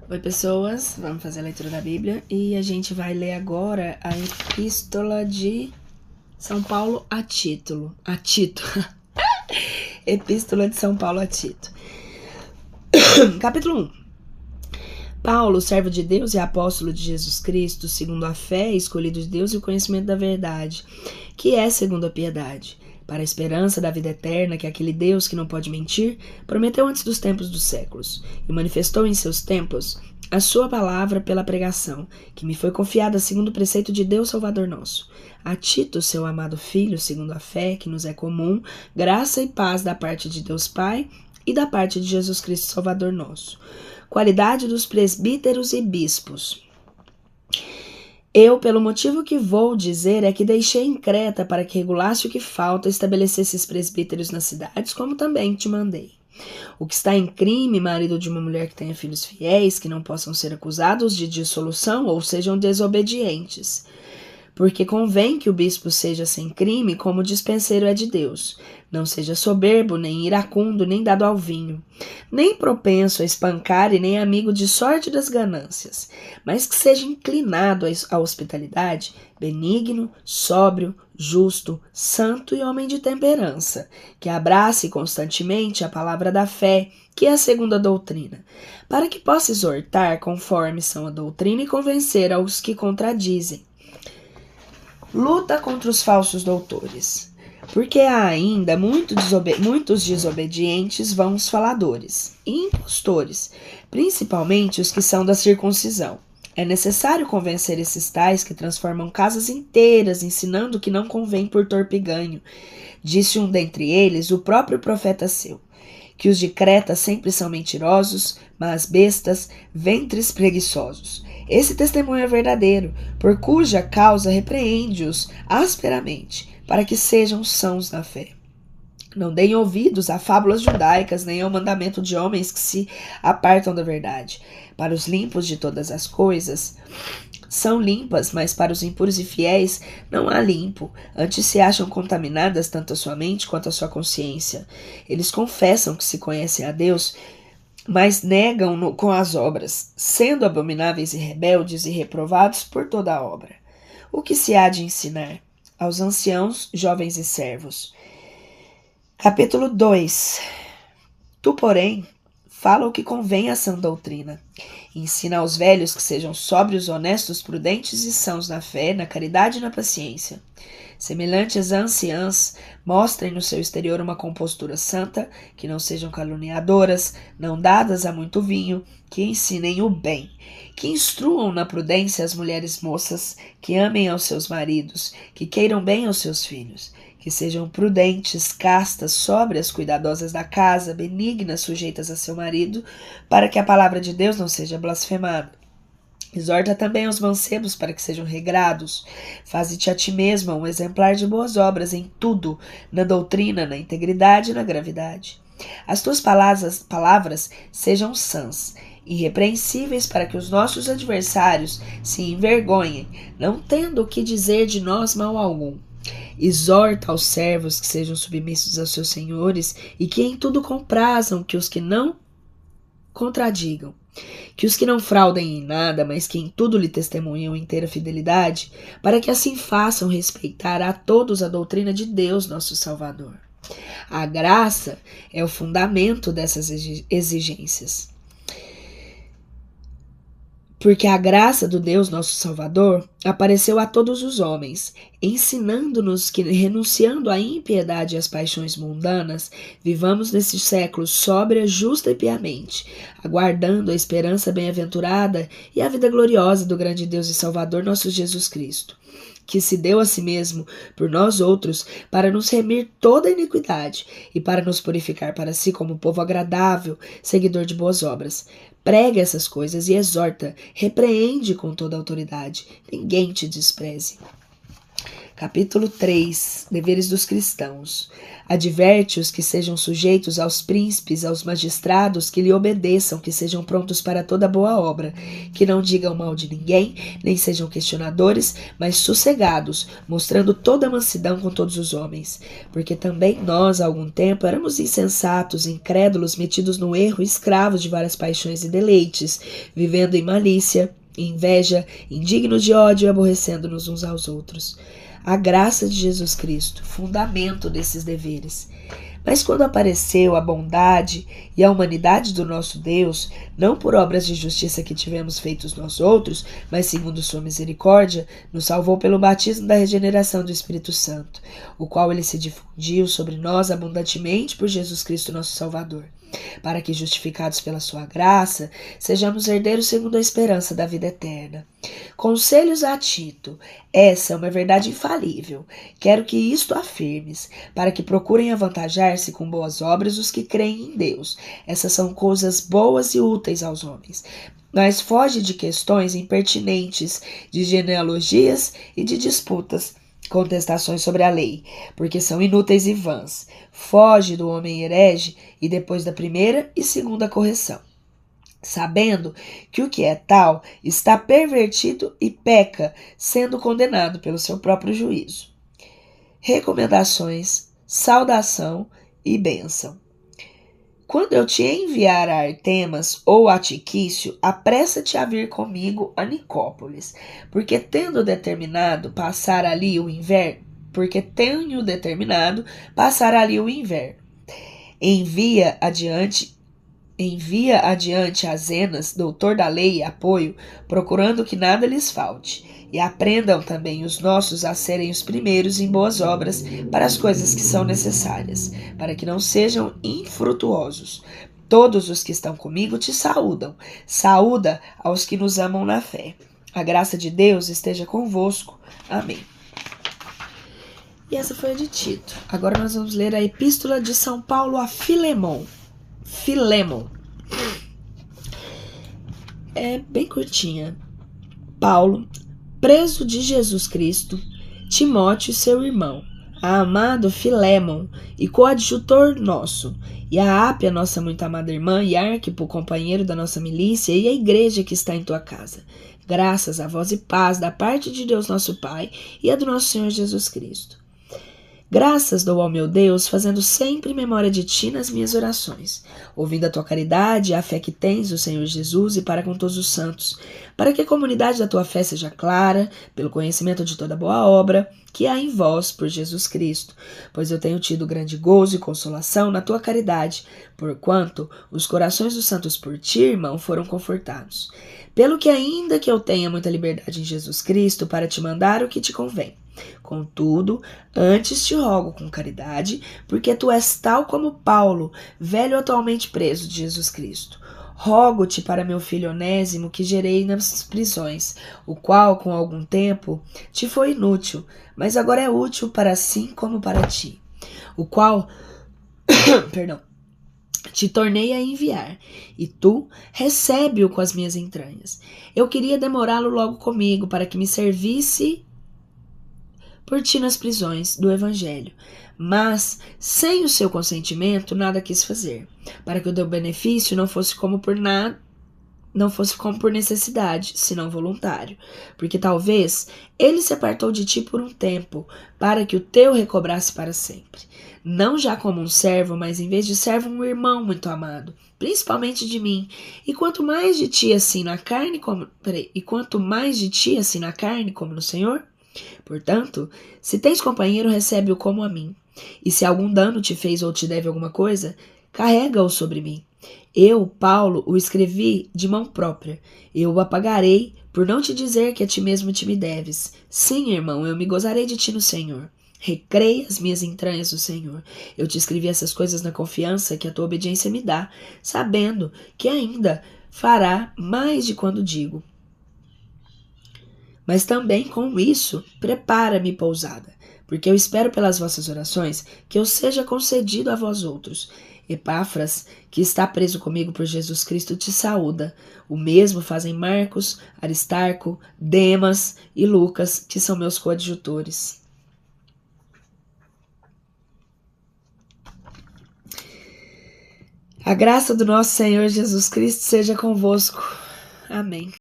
Oi, pessoas, vamos fazer a leitura da Bíblia e a gente vai ler agora a Epístola de São Paulo a Tito. Epístola de São Paulo a Tito. Capítulo 1. Paulo, servo de Deus e apóstolo de Jesus Cristo, segundo a fé, escolhido de Deus e o conhecimento da verdade, que é segundo a piedade, para a esperança da vida eterna que aquele Deus que não pode mentir, prometeu antes dos tempos dos séculos, e manifestou em seus tempos a sua palavra pela pregação, que me foi confiada segundo o preceito de Deus Salvador nosso. A Tito, seu amado filho, segundo a fé que nos é comum, graça e paz da parte de Deus Pai e da parte de Jesus Cristo Salvador nosso. Qualidade dos presbíteros e bispos. Eu, pelo motivo que vou dizer, é que deixei em Creta para que regulasse o que falta e estabelecesse esses presbíteros nas cidades, como também te mandei. O que está em crime, marido de uma mulher que tenha filhos fiéis, que não possam ser acusados de dissolução ou sejam desobedientes. Porque convém que o bispo seja sem crime, como o dispenseiro é de Deus. Não seja soberbo, nem iracundo, nem dado ao vinho, nem propenso a espancar e nem amigo de sorte das ganâncias, mas que seja inclinado à hospitalidade, benigno, sóbrio, justo, santo e homem de temperança, que abrace constantemente a palavra da fé, que é a segunda doutrina, para que possa exortar conforme são a doutrina e convencer aos que contradizem. Luta contra os falsos doutores, porque há ainda muitos desobedientes, vãos faladores e impostores, principalmente os que são da circuncisão. É necessário convencer esses tais que transformam casas inteiras, ensinando que não convém por torpe ganho. Disse um dentre eles, o próprio profeta seu, que os de Creta sempre são mentirosos, mas bestas, ventres preguiçosos. Esse testemunho é verdadeiro, por cuja causa repreende-os asperamente, para que sejam sãos na fé. Não deem ouvidos a fábulas judaicas, nem ao mandamento de homens que se apartam da verdade. Para os limpos de todas as coisas são limpas, mas para os impuros e fiéis não há limpo. Antes se acham contaminadas tanto a sua mente quanto a sua consciência. Eles confessam que se conhecem a Deus, mas negam-no com as obras, sendo abomináveis e rebeldes e reprovados por toda a obra. O que se há de ensinar aos anciãos, jovens e servos? Capítulo 2. Tu, porém, fala o que convém à sã doutrina. Ensina aos velhos que sejam sóbrios, honestos, prudentes e sãos na fé, na caridade e na paciência. Semelhantes a anciãs, mostrem no seu exterior uma compostura santa, que não sejam caluniadoras, não dadas a muito vinho, que ensinem o bem, que instruam na prudência as mulheres moças, que amem aos seus maridos, que queiram bem aos seus filhos, que sejam prudentes, castas, sóbrias, cuidadosas da casa, benignas, sujeitas a seu marido, para que a palavra de Deus não seja blasfemada. Exorta também os mancebos para que sejam regrados. Faze-te a ti mesma um exemplar de boas obras em tudo, na doutrina, na integridade e na gravidade. As tuas palavras sejam sãs, irrepreensíveis, para que os nossos adversários se envergonhem, não tendo o que dizer de nós mal algum. Exorta aos servos que sejam submissos aos seus senhores e que em tudo comprazam, que os que não contradigam, que os que não fraudem em nada, mas que em tudo lhe testemunham inteira fidelidade, para que assim façam respeitar a todos a doutrina de Deus, nosso Salvador. A graça é o fundamento dessas exigências. Porque a graça do Deus, nosso Salvador, apareceu a todos os homens, ensinando-nos que, renunciando à impiedade e às paixões mundanas, vivamos nesse século sóbria, justa e piamente, aguardando a esperança bem-aventurada e a vida gloriosa do grande Deus e Salvador, nosso Jesus Cristo, que se deu a si mesmo por nós outros para nos remir toda a iniquidade e para nos purificar para si como povo agradável, seguidor de boas obras. Prega essas coisas e exorta, repreende com toda a autoridade. Ninguém te despreze. Capítulo 3. Deveres dos cristãos. Adverte-os que sejam sujeitos aos príncipes, aos magistrados, que lhe obedeçam, que sejam prontos para toda boa obra, que não digam mal de ninguém, nem sejam questionadores, mas sossegados, mostrando toda a mansidão com todos os homens. Porque também nós, há algum tempo, éramos insensatos, incrédulos, metidos no erro, escravos de várias paixões e deleites, vivendo em malícia, inveja, indignos de ódio e aborrecendo-nos uns aos outros. A graça de Jesus Cristo, fundamento desses deveres. Mas quando apareceu a bondade e a humanidade do nosso Deus, não por obras de justiça que tivemos feitos nós outros, mas segundo sua misericórdia, nos salvou pelo batismo da regeneração do Espírito Santo, o qual ele se difundiu sobre nós abundantemente por Jesus Cristo nosso Salvador, para que, justificados pela sua graça, sejamos herdeiros segundo a esperança da vida eterna. Conselhos a Tito. Essa é uma verdade infalível. Quero que isto afirmes, para que procurem avantajar-se com boas obras os que creem em Deus. Essas são coisas boas e úteis aos homens. Mas foge de questões impertinentes, de genealogias e de disputas, contestações sobre a lei, porque são inúteis e vãs. Foge do homem herege e depois da primeira e segunda correção, sabendo que o que é tal está pervertido e peca, sendo condenado pelo seu próprio juízo. Recomendações, saudação e bênção. Quando eu te enviar a Artemas ou a Tiquício, apressa-te a vir comigo a Nicópolis, porque tenho determinado passar ali o inverno. Envia adiante a Zenas, doutor da lei e apoio, procurando que nada lhes falte. E aprendam também os nossos a serem os primeiros em boas obras para as coisas que são necessárias, para que não sejam infrutuosos. Todos os que estão comigo te saúdam. Saúda aos que nos amam na fé. A graça de Deus esteja convosco. Amém. E essa foi a de Tito. Agora nós vamos ler a Epístola de São Paulo a Filemon. É bem curtinha. Paulo, preso de Jesus Cristo, Timóteo, seu irmão, a amado Filemon e coadjutor nosso, e a Ápia, nossa muito amada irmã, e Arquipo, companheiro da nossa milícia, e a igreja que está em tua casa. Graças a vós e paz da parte de Deus nosso Pai e a do nosso Senhor Jesus Cristo. Graças dou ao meu Deus, fazendo sempre memória de ti nas minhas orações, ouvindo a tua caridade e a fé que tens do Senhor Jesus e para com todos os santos, para que a comunidade da tua fé seja clara, pelo conhecimento de toda boa obra que há em vós por Jesus Cristo, pois eu tenho tido grande gozo e consolação na tua caridade, porquanto os corações dos santos por ti, irmão, foram confortados. Pelo que ainda que eu tenha muita liberdade em Jesus Cristo para te mandar o que te convém, contudo, antes te rogo com caridade, porque tu és tal como Paulo, velho atualmente preso de Jesus Cristo. Rogo-te para meu filho Onésimo, que gerei nas prisões, o qual, com algum tempo, te foi inútil, mas agora é útil para si como para ti, o qual, te tornei a enviar, e tu recebe-o com as minhas entranhas. Eu queria demorá-lo logo comigo, para que me servisse por ti nas prisões do Evangelho, mas, sem o seu consentimento, nada quis fazer, para que o teu benefício não fosse como por necessidade, senão voluntário, porque talvez ele se apartou de ti por um tempo, para que o teu recobrasse para sempre, não já como um servo, mas em vez de servo um irmão muito amado, principalmente de mim, e quanto mais de ti assim na carne como no Senhor. Portanto, se tens companheiro, recebe-o como a mim. E se algum dano te fez ou te deve alguma coisa, carrega-o sobre mim. Eu, Paulo, o escrevi de mão própria. Eu o apagarei, por não te dizer que a ti mesmo te me deves. Sim, irmão, eu me gozarei de ti no Senhor. Recreia as minhas entranhas do Senhor. Eu te escrevi essas coisas na confiança que a tua obediência me dá, sabendo que ainda fará mais de quando digo. Mas também com isso, prepara-me pousada, porque eu espero pelas vossas orações que eu seja concedido a vós outros. Epáfras, que está preso comigo por Jesus Cristo, te saúda. O mesmo fazem Marcos, Aristarco, Demas e Lucas, que são meus coadjutores. A graça do nosso Senhor Jesus Cristo seja convosco. Amém.